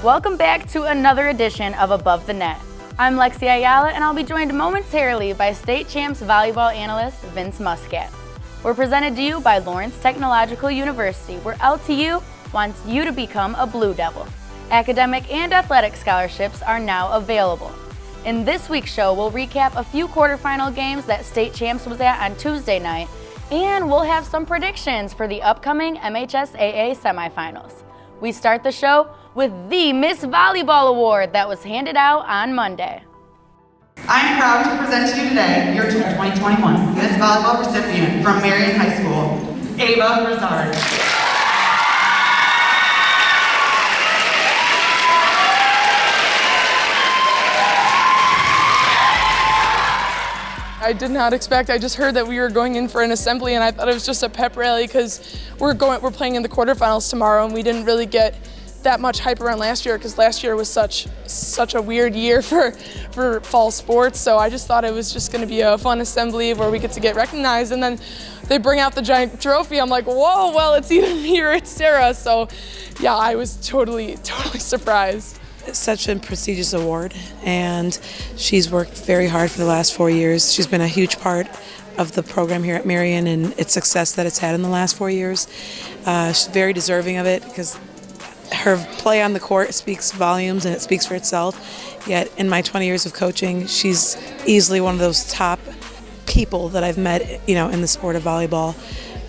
Welcome back to another edition of Above the Net. I'm Lexi Ayala, and I'll be joined momentarily by state champs volleyball analyst Vince Muscat. We're presented to you by Lawrence Technological University, where LTU wants you to become a Blue Devil. Academic and athletic scholarships are now available. In this week's show, we'll recap a few quarterfinal games that state champs was at on Tuesday night, and we'll have some predictions for the upcoming MHSAA semifinals. We start the show with the Miss Volleyball Award that was handed out on Monday. I'm proud to present to you today your 2021 Miss Volleyball recipient from Marion High School, Ava Rizard. I did not expect. I just heard that we were going in for an assembly, and I thought it was just a pep rally because we're playing in the quarterfinals tomorrow, and we didn't really get that much hype around last year because last year was such a weird year for fall sports. So I just thought it was just going to be a fun assembly where we get to get recognized, and then they bring out the giant trophy. I'm like, whoa, well, it's either me or it's Sarah. So yeah, I was totally surprised. It's such a prestigious award, and she's worked very hard for the last 4 years. She's been a huge part of the program here at Marion and its success that it's had in the last 4 years. She's very deserving of it because her play on the court speaks volumes and it speaks for itself. Yet in my 20 years of coaching, she's easily one of those top people that I've met, in the sport of volleyball.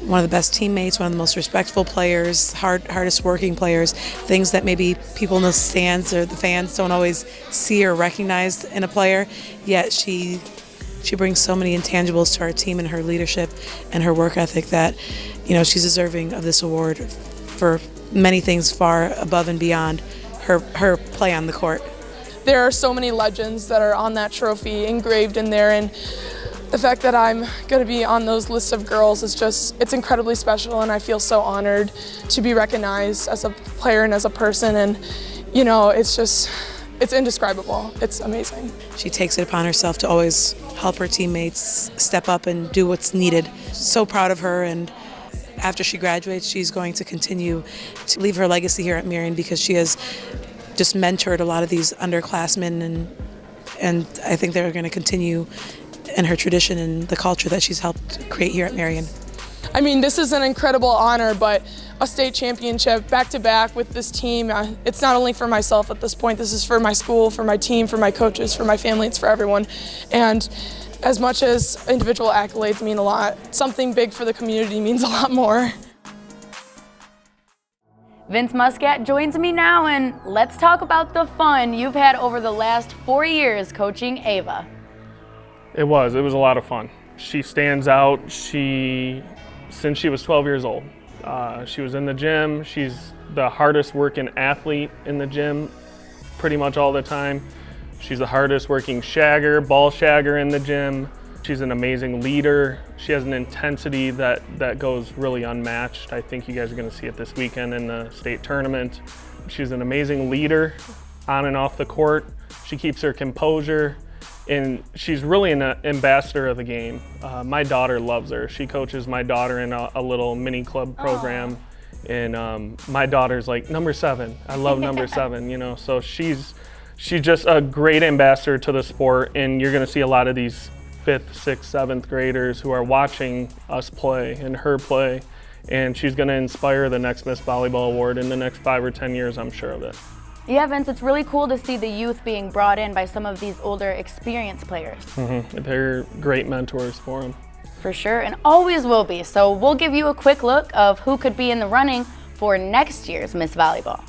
One of the best teammates, one of the most respectful players, hardest working players, things that maybe people in the stands or the fans don't always see or recognize in a player, yet she brings so many intangibles to our team and her leadership and her work ethic that, she's deserving of this award for many things far above and beyond her play on the court. There are so many legends that are on that trophy engraved in there, and the fact that I'm going to be on those lists of girls it's incredibly special, and I feel so honored to be recognized as a player and as a person, and it's indescribable. It's amazing. She takes it upon herself to always help her teammates step up and do what's needed. So proud of her, and after she graduates, she's going to continue to leave her legacy here at Marion because she has just mentored a lot of these underclassmen, and I think they're going to continue in her tradition and the culture that she's helped create here at Marion. I mean, this is an incredible honor, but a state championship back-to-back with this team, it's not only for myself at this point, this is for my school, for my team, for my coaches, for my family, it's for everyone. And as much as individual accolades mean a lot, something big for the community means a lot more. Vince Muscat joins me now, and let's talk about the fun you've had over the last 4 years coaching Ava. It was a lot of fun. She stands out. Since she was 12 years old, she was in the gym. She's the hardest working athlete in the gym pretty much all the time. She's the hardest working ball shagger in the gym. She's an amazing leader. She has an intensity that goes really unmatched. I think you guys are gonna see it this weekend in the state tournament. She's an amazing leader on and off the court. She keeps her composure, and she's really an ambassador of the game. My daughter loves her. She coaches my daughter in a little mini club program. And my daughter's like, number 7. I love number 7, so she's just a great ambassador to the sport, and you're gonna see a lot of these 5th, 6th, 7th graders who are watching us play and her play, and she's gonna inspire the next Miss Volleyball Award in the next 5 or 10 years, I'm sure of it. Yeah, Vince, it's really cool to see the youth being brought in by some of these older, experienced players. Mm-hmm. They're great mentors for them. For sure, and always will be. So we'll give you a quick look of who could be in the running for next year's Miss Volleyball.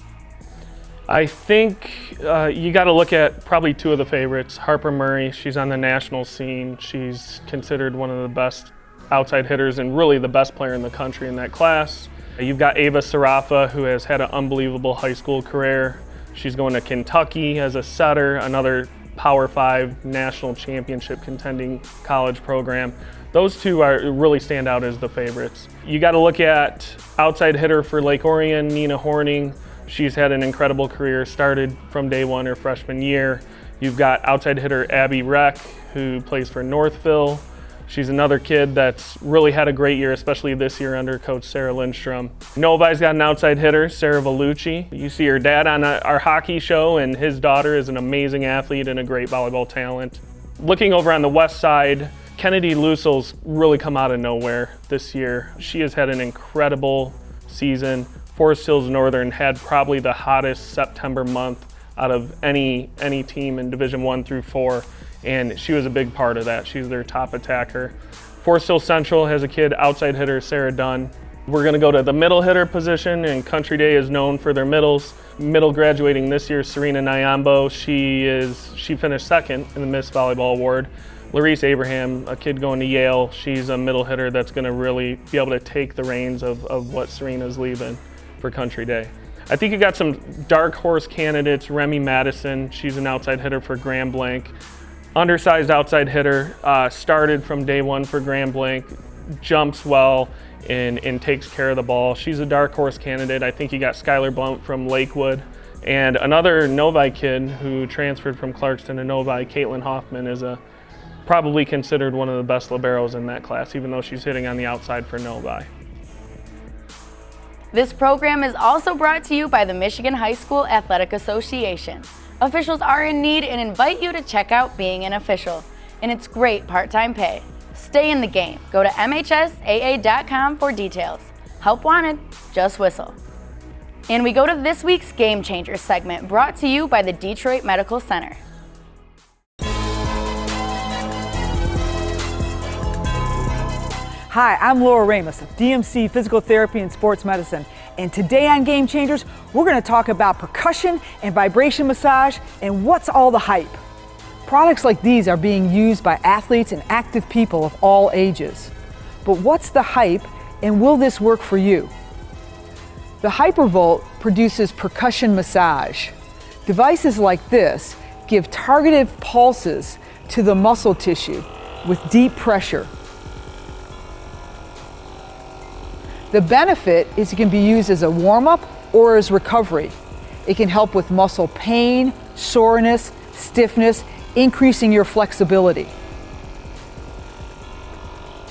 I think you got to look at probably 2 of the favorites. Harper Murray, she's on the national scene. She's considered one of the best outside hitters and really the best player in the country in that class. You've got Ava Sarafa, who has had an unbelievable high school career. She's going to Kentucky as a setter, another Power 5 national championship contending college program. Those 2 really stand out as the favorites. You got to look at outside hitter for Lake Orion, Nina Horning. She's had an incredible career, started from day 1 her freshman year. You've got outside hitter Abby Reck, who plays for Northville. She's another kid that's really had a great year, especially this year under Coach Sarah Lindstrom. Novi's got an outside hitter, Sarah Vellucci. You see her dad on our hockey show, and his daughter is an amazing athlete and a great volleyball talent. Looking over on the west side, Kennedy Lusel's really come out of nowhere this year. She has had an incredible season. Forest Hills Northern had probably the hottest September month out of any team in Division I through 4, and she was a big part of that. She's their top attacker. Forest Hills Central has a kid, outside hitter, Sarah Dunn. We're gonna go to the middle hitter position, and Country Day is known for their middles. Middle graduating this year, Serena Nyambo. She finished second in the Miss Volleyball Award. Larice Abraham, a kid going to Yale, she's a middle hitter that's gonna really be able to take the reins of what Serena's leaving for Country Day. I think you got some dark horse candidates. Remy Madison, she's an outside hitter for Grand Blanc. Undersized outside hitter, started from day one for Grand Blanc, jumps well and takes care of the ball. She's a dark horse candidate. I think you got Skylar Blount from Lakewood. And another Novi kid who transferred from Clarkston to Novi, Caitlin Hoffman, is probably considered one of the best liberos in that class, even though she's hitting on the outside for Novi. This program is also brought to you by the Michigan High School Athletic Association. Officials are in need and invite you to check out Being an Official, and it's great part-time pay. Stay in the game. Go to MHSAA.com for details. Help wanted, just whistle. And we go to this week's Game Changers segment, brought to you by the Detroit Medical Center. Hi, I'm Laura Ramos of DMC Physical Therapy and Sports Medicine, and today on Game Changers, we're going to talk about percussion and vibration massage and what's all the hype. Products like these are being used by athletes and active people of all ages. But what's the hype, and will this work for you? The Hypervolt produces percussion massage. Devices like this give targeted pulses to the muscle tissue with deep pressure. The benefit is it can be used as a warm-up or as recovery. It can help with muscle pain, soreness, stiffness, increasing your flexibility.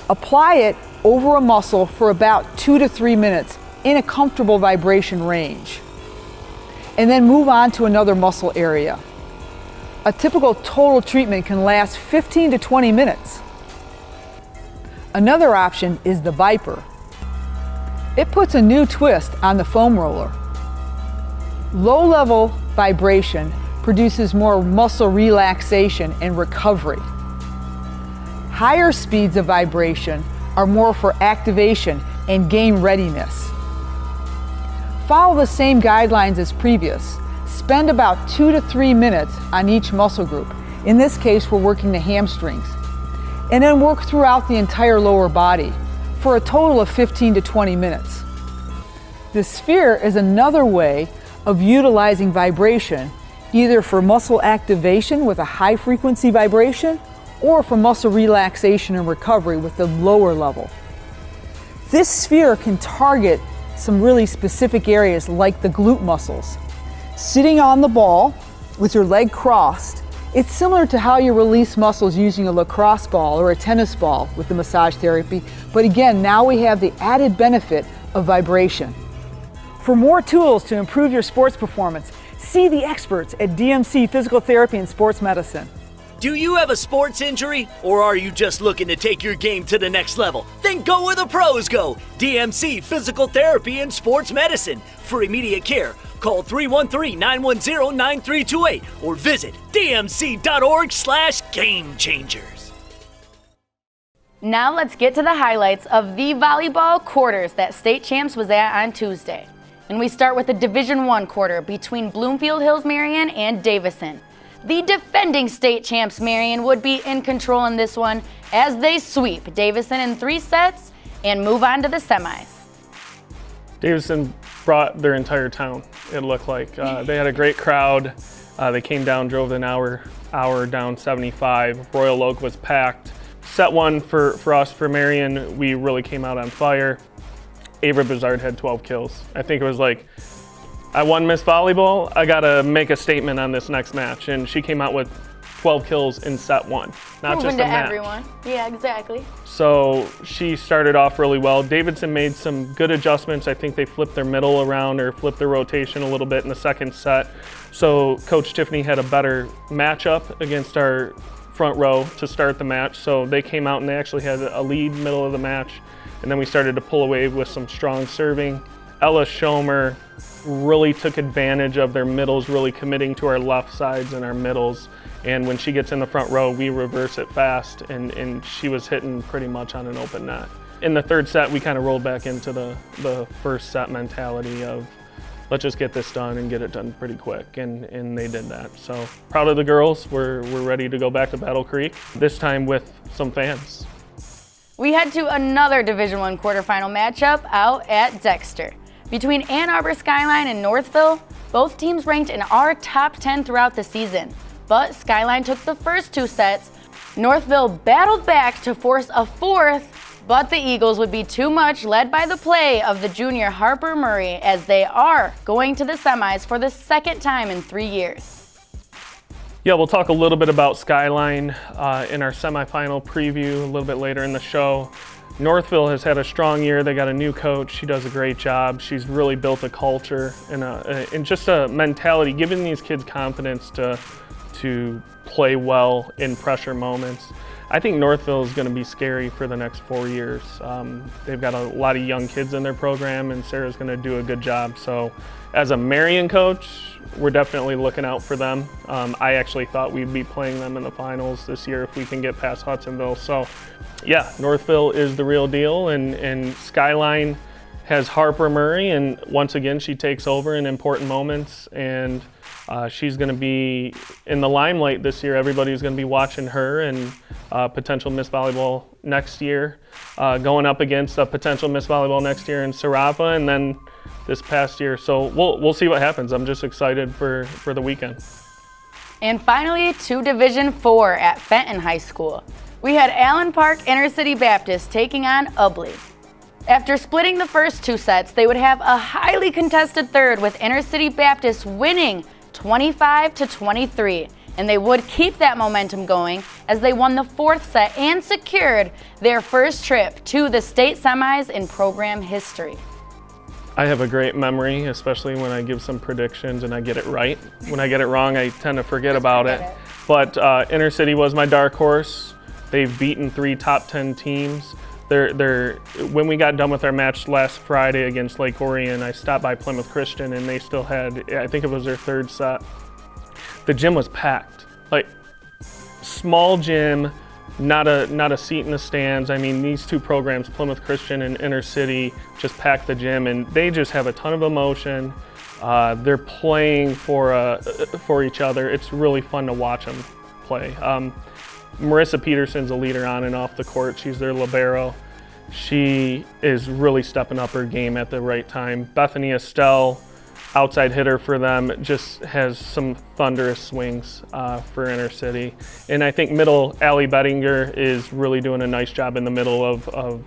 Apply it over a muscle for about 2 to 3 minutes in a comfortable vibration range. And then move on to another muscle area. A typical total treatment can last 15 to 20 minutes. Another option is the Viper. It puts a new twist on the foam roller. Low-level vibration produces more muscle relaxation and recovery. Higher speeds of vibration are more for activation and game readiness. Follow the same guidelines as previous. Spend about 2 to 3 minutes on each muscle group. In this case, we're working the hamstrings. And then work throughout the entire lower body for a total of 15 to 20 minutes. The sphere is another way of utilizing vibration, either for muscle activation with a high frequency vibration or for muscle relaxation and recovery with the lower level. This sphere can target some really specific areas like the glute muscles. Sitting on the ball with your leg crossed, it's similar to how you release muscles using a lacrosse ball or a tennis ball with the massage therapy, but again, now we have the added benefit of vibration. For more tools to improve your sports performance, see the experts at DMC Physical Therapy and Sports Medicine. Do you have a sports injury, or are you just looking to take your game to the next level? Then go where the pros go. DMC Physical Therapy and Sports Medicine. For immediate care, call 313-910-9328 or visit dmc.org/gamechangers. Now let's get to the highlights of the volleyball quarters that State Champs was at on Tuesday. And we start with the Division I quarter between Bloomfield Hills Marion and Davison. The defending State Champs Marion would be in control in this one as they sweep Davison in 3 sets and move on to the semis. Davison brought their entire town, it looked like. They had a great crowd. They came down, drove an hour down 75. Royal Oak was packed. Set 1 for us, for Marion, we really came out on fire. Ava Bizard had 12 kills. I think it was like, I won Miss Volleyball, I gotta make a statement on this next match. And she came out with 12 kills in set 1, not just a match. Everyone. Yeah, exactly. So she started off really well. Davidson made some good adjustments. I think they flipped their middle around or flipped their rotation a little bit in the second set. So Coach Tiffany had a better matchup against our front row to start the match. So they came out and they actually had a lead middle of the match. And then we started to pull away with some strong serving. Ella Schomer really took advantage of their middles, really committing to our left sides and our middles. And when she gets in the front row, we reverse it fast, and she was hitting pretty much on an open net. In the third set, we kind of rolled back into the first set mentality of, let's just get this done and get it done pretty quick, and they did that. So proud of the girls. We're ready to go back to Battle Creek, this time with some fans. We head to another Division I quarterfinal matchup out at Dexter. Between Ann Arbor Skyline and Northville, both teams ranked in our top 10 throughout the season. But Skyline took the first 2 sets. Northville battled back to force a fourth, but the Eagles would be too much, led by the play of the junior Harper Murray, as they are going to the semis for the second time in 3 years. Yeah, we'll talk a little bit about Skyline in our semifinal preview a little bit later in the show. Northville has had a strong year. They got a new coach. She does a great job. She's really built a culture and just a mentality, giving these kids confidence to play well in pressure moments. I think Northville is going to be scary for the next 4 years. They've got a lot of young kids in their program, and Sarah's going to do a good job. So as a Marion coach, we're definitely looking out for them. I actually thought we'd be playing them in the finals this year if we can get past Hudsonville. So yeah, Northville is the real deal, and Skyline has Harper Murray, and once again she takes over in important moments, and she's going to be in the limelight this year. Everybody's going to be watching her, and potential Miss Volleyball next year, going up against a potential Miss Volleyball next year in Sarapa, and then this past year. So we'll see what happens. I'm just excited for the weekend. And finally, to Division IV at Fenton High School. We had Allen Park Intercity Baptist taking on Ubley. After splitting the first 2 sets, they would have a highly contested third, with Intercity Baptist winning 25-23. And they would keep that momentum going as they won the 4th set and secured their first trip to the state semis in program history. I have a great memory, especially when I give some predictions and I get it right. When I get it wrong, I tend to forget about it. But Intercity was my dark horse. They've beaten 3 top 10 teams. When we got done with our match last Friday against Lake Orion, I stopped by Plymouth Christian, and they still had, I think it was their 3rd set. The gym was packed, like small gym, not a seat in the stands. I mean, these 2 programs, Plymouth Christian and Intercity, just packed the gym, and they just have a ton of emotion. They're playing for each other. It's really fun to watch them play. Marissa Peterson's a leader on and off the court. She's their libero. She is really stepping up her game at the right time. Bethany Estelle, outside hitter for them, just has some thunderous swings for Intercity. And I think middle, Allie Bettinger is really doing a nice job in the middle of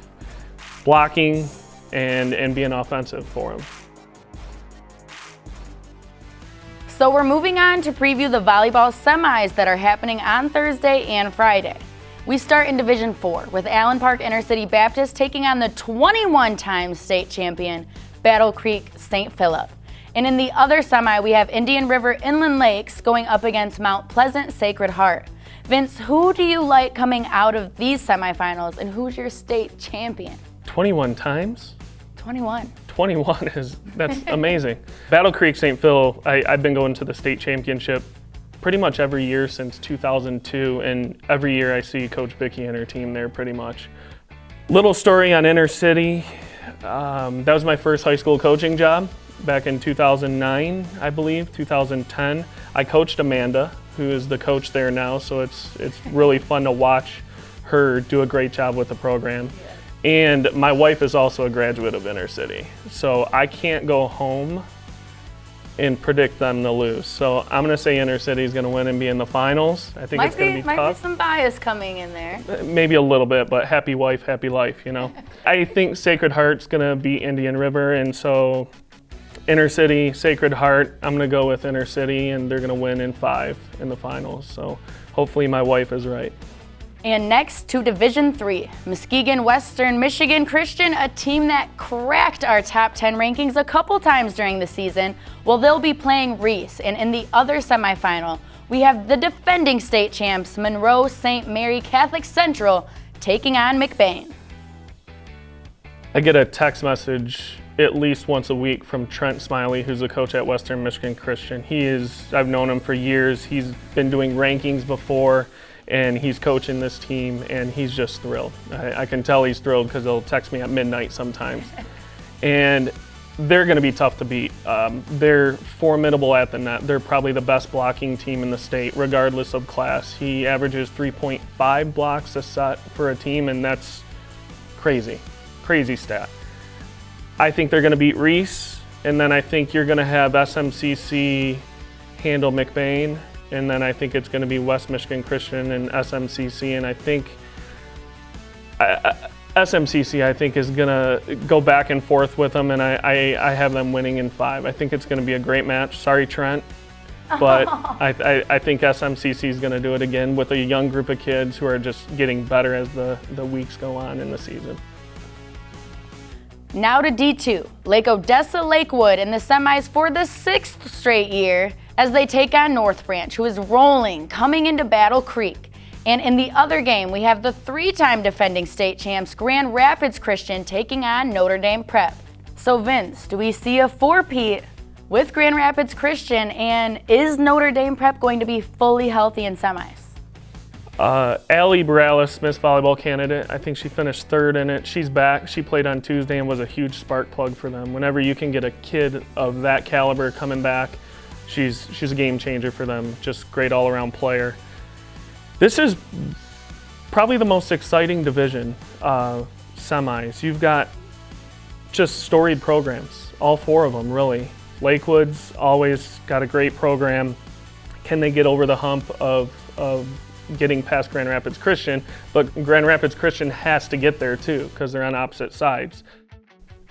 blocking and being offensive for them. So we're moving on to preview the volleyball semis that are happening on Thursday and Friday. We start in Division IV with Allen Park Intercity Baptist taking on the 21-time state champion Battle Creek St. Philip. And in the other semi, we have Indian River Inland Lakes going up against Mount Pleasant Sacred Heart. Vince, who do you like coming out of these semifinals, and who's your state champion? 21 times? 21. 21 that's amazing. Battle Creek St. Phil, I've been going to the state championship pretty much every year since 2002, and every year I see Coach Vicky and her team there pretty much. Little story on Intercity, that was my first high school coaching job back in 2009, I believe, 2010. I coached Amanda, who is the coach there now, so it's really fun to watch her do a great job with the program. And my wife is also a graduate of Intercity, so I can't go home and predict them to lose. So I'm going to say Intercity is going to win and be in the finals. I think it's going to be tough. Might be some bias coming in there. Maybe a little bit, but happy wife, happy life, you know. I think Sacred Heart's going to beat Indian River, and so Intercity, Sacred Heart, I'm going to go with Intercity, and they're going to win in 5 in the finals. So hopefully my wife is right. And next to Division III, Muskegon Western Michigan Christian, a team that cracked our top 10 rankings a couple times during the season. Well, they'll be playing Reese, and in the other semifinal, we have the defending state champs, Monroe St. Mary Catholic Central, taking on McBain. I get a text message at least once a week from Trent Smiley, who's the coach at Western Michigan Christian. I've known him for years. He's been doing rankings before, and he's coaching this team, and he's just thrilled. I can tell he's thrilled because he'll text me at midnight sometimes. And they're going to be tough to beat. They're formidable at the net. They're probably the best blocking team in the state, regardless of class. He averages 3.5 blocks a set for a team, and that's crazy stat. I think they're going to beat Reese, and then I think you're going to have SMCC handle McBain, and then I think it's going to be West Michigan Christian and SMCC, and I think SMCC I think is going to go back and forth with them, and I have them winning in 5. I think it's going to be a great match. Sorry, Trent, but I think SMCC is going to do it again with a young group of kids who are just getting better as the weeks go on in the season. Now to D2, Lake Odessa Lakewood in the semis for the 6th straight year as they take on North Branch, who is rolling, coming into Battle Creek. And in the other game, we have the 3-time defending state champs Grand Rapids Christian taking on Notre Dame Prep. So Vince, do we see a 4-peat with Grand Rapids Christian, and is Notre Dame Prep going to be fully healthy in semis? Allie Borales, Miss Volleyball candidate, I think she finished 3rd in it. She's back. She played on Tuesday and was a huge spark plug for them. Whenever you can get a kid of that caliber coming back, she's a game changer for them. Just great all-around player. This is probably the most exciting division, semis. You've got just storied programs, all 4 of them really. Lakewood's always got a great program. Can they get over the hump of getting past Grand Rapids Christian? But Grand Rapids Christian has to get there too because they're on opposite sides.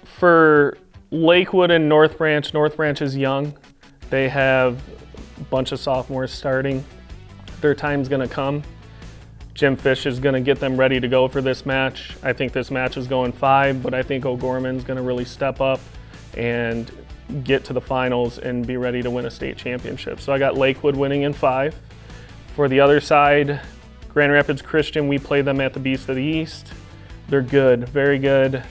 For Lakewood and North Branch is young. They have a bunch of sophomores starting. Their time's going to come. Jim Fish is going to get them ready to go for this match. I think this match is going 5, but I think O'Gorman's going to really step up and get to the finals and be ready to win a state championship. So I got Lakewood winning in 5. For the other side, Grand Rapids Christian, we play them at the Beast of the East. They're good, very good.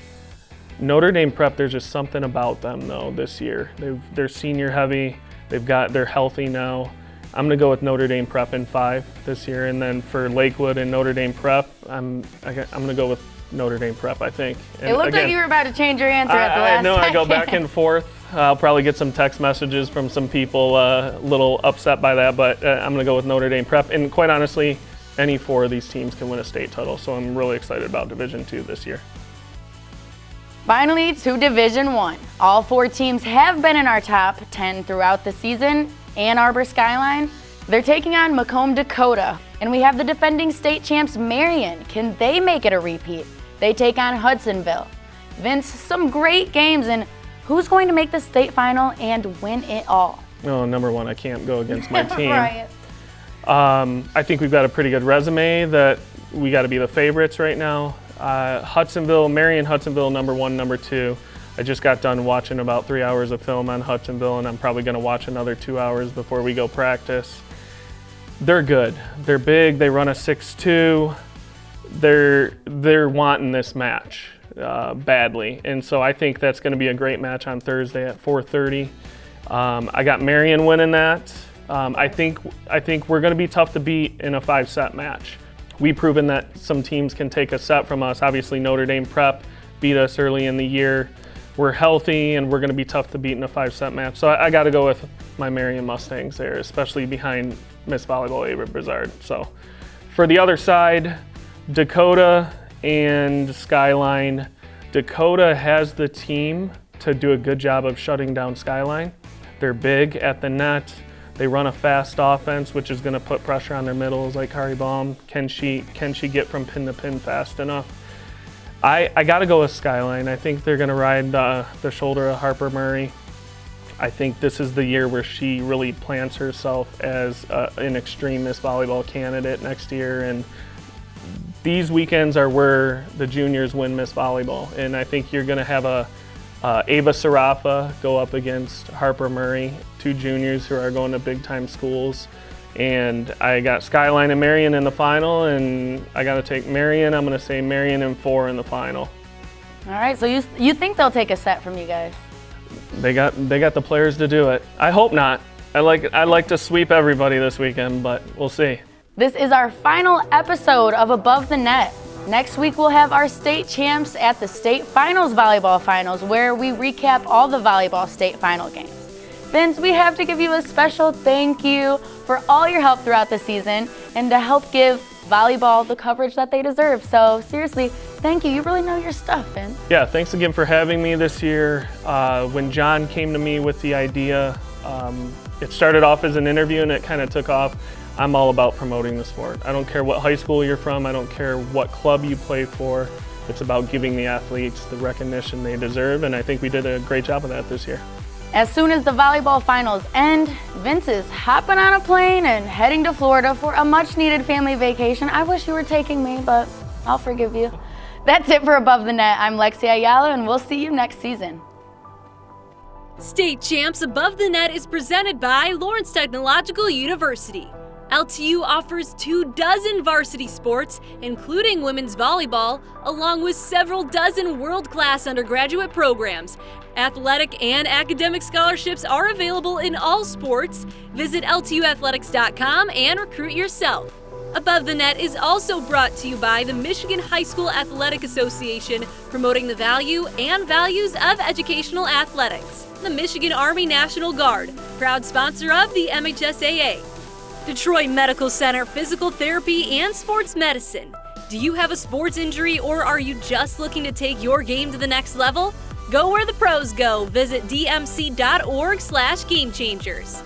Notre Dame Prep, there's just something about them though this year. They're senior heavy. They're healthy now. I'm going to go with Notre Dame Prep in 5 this year, and then for Lakewood and Notre Dame Prep, I'm going to go with Notre Dame Prep, I think. And it looked like you were about to change your answer at the last No, second. I go back and forth. I'll probably get some text messages from some people a little upset by that, but I'm going to go with Notre Dame Prep. And quite honestly, any 4 of these teams can win a state title, so I'm really excited about Division II this year. Finally, to Division I. All 4 teams have been in our top 10 throughout the season. Ann Arbor Skyline, they're taking on Macomb, Dakota. And we have the defending state champs Marion. Can they make it a repeat? They take on Hudsonville. Vince, some great games, and who's going to make the state final and win it all? Oh, number 1, I can't go against my team. Right. I think we've got a pretty good resume that we got to be the favorites right now. Marion Hudsonville, number 1, number 2. I just got done watching about 3 hours of film on Hudsonville, and I'm probably going to watch another 2 hours before we go practice. They're good. They're big. They run a 6'2". They're wanting this match badly, and so I think that's going to be a great match on Thursday at 4:30. I got Marion winning that. I think we're going to be tough to beat in a 5-set match. We've proven that some teams can take a set from us. Obviously, Notre Dame Prep beat us early in the year. We're healthy, and we're going to be tough to beat in a 5-set match. So I got to go with my Marion Mustangs there, especially behind Miss Volleyball Ava Brizard. So for the other side, Dakota and Skyline. Dakota has the team to do a good job of shutting down Skyline. They're big at the net. They run a fast offense, which is going to put pressure on their middles like Kari Baum. Can she get from pin to pin fast enough? I got to go with Skyline. I think they're going to ride the shoulder of Harper Murray. I think this is the year where she really plants herself as an extreme Miss Volleyball candidate next year. And these weekends are where the juniors win Miss Volleyball. And I think you're going to have Ava Sarafa go up against Harper Murray, two juniors who are going to big-time schools. And I got Skyline and Marion in the final, and I got to take Marion. I'm going to say Marion in 4 in the final. All right, so you think they'll take a set from you guys? They got the players to do it. I hope not. I like to sweep everybody this weekend, but we'll see. This is our final episode of Above the Net. Next week we'll have our state champs at the state finals volleyball finals, where we recap all the volleyball state final games. Vince, we have to give you a special thank you for all your help throughout the season and to help give volleyball the coverage that they deserve. So seriously, thank you. You really know your stuff, Vince. Yeah, thanks again for having me this year. When John came to me with the idea, it started off as an interview and it kind of took off. I'm all about promoting the sport. I don't care what high school you're from. I don't care what club you play for. It's about giving the athletes the recognition they deserve, and I think we did a great job of that this year. As soon as the volleyball finals end, Vince is hopping on a plane and heading to Florida for a much-needed family vacation. I wish you were taking me, but I'll forgive you. That's it for Above the Net. I'm Lexi Ayala, and we'll see you next season. State Champs Above the Net is presented by Lawrence Technological University. LTU offers 24 varsity sports, including women's volleyball, along with several dozen world-class undergraduate programs. Athletic and academic scholarships are available in all sports. Visit LTUathletics.com and recruit yourself. Above the Net is also brought to you by the Michigan High School Athletic Association, promoting the value and values of educational athletics. The Michigan Army National Guard, proud sponsor of the MHSAA. Detroit Medical Center Physical Therapy and Sports Medicine. Do you have a sports injury, or are you just looking to take your game to the next level? Go where the pros go. Visit dmc.org/gamechangers.